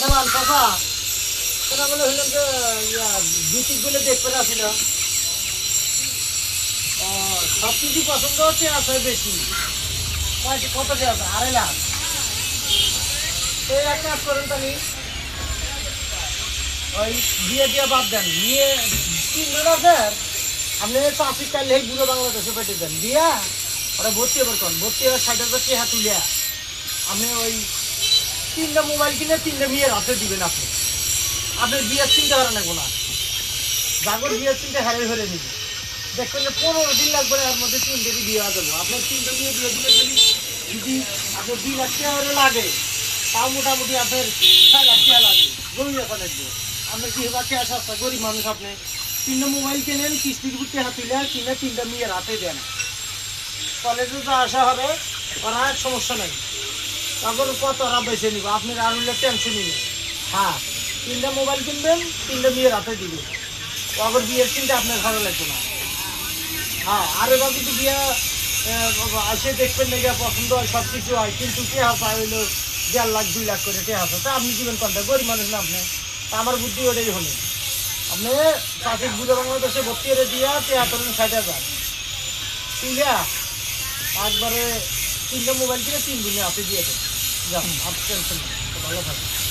সামান কথা সেটা বলে হইলাম যে বিচিক বলে দেখতে আসিল সব কিছু পছন্দ হচ্ছে আছে বেশি কত কি আছে 2.5 লাখ এই এক কাজ করেন তাহলে ওই বিয়ে দিয়ে বাদ দেন নিয়ে 3 মাসের আপনি চাষি কালে বুড়ো বাংলাদেশে পেটে দেন দিয়া ওরা ভর্তি হবার কন ভর্তি হবার 60,000 টাকা তুলিয়া আপনি ওই 3টা মোবাইল কিনে 3টা মেয়ের হাতে দিবেন আপনি আপনার বিয়ের চিন্তা করা লাগবো না জাগর বিয়ের চিন্তা হারিয়ে ফেলে নিবে দেখবেন যে 15 দিন লাগবে এর মধ্যে 3টে বিয়ে হয়ে যাবো আপনার 3টা বিয়ে দিয়ে দিলে যদি আপনার 2 লাখ টাকা করে লাগে তাও মোটামুটি আপনার 6 লাখ টাকা লাগে গরিব এখন লাগবে আপনার কি হবার টাকা সস্তা গরিব মানুষ আপনি 3টা মোবাইল কিনেন কিস্তির উপর টাকা তুলে কিনে 3টা মেয়ের হাতে দেন কলেজে যা আসা হবে ওরা সমস্যা নাই তখন কত ওরা বেছে নিব আপনার আর হলে টেনশনই নেই হ্যাঁ 3টা মোবাইল কিনবেন 3টা মেয়ের হাতে দিবেন তখন বিয়ের চিন্তা আপনার ভালো লাগবে না হ্যাঁ আর এবার কিন্তু বিয়ে আসে দেখবেন না গিয়ে পছন্দ হয় সব কিছু হয় কিন্তু কে হাসা হইলো 1.5 লাখ 2 লাখ করে কে হাসা তা আপনি দিবেন কোনটা গরিব মানুষ না আপনি তা আমার বুদ্ধি ওটাই হলো আপনি চাষিক বুড়ো বাংলাদেশে ভর্তি করে দিয়া টেয়া করেন 60,000 তুইয়া একবারে 3টা মোবাইল কিনে 3 দিনে হাতে দিয়ে দেন যান আপনি টেনশন ভালো থাকবে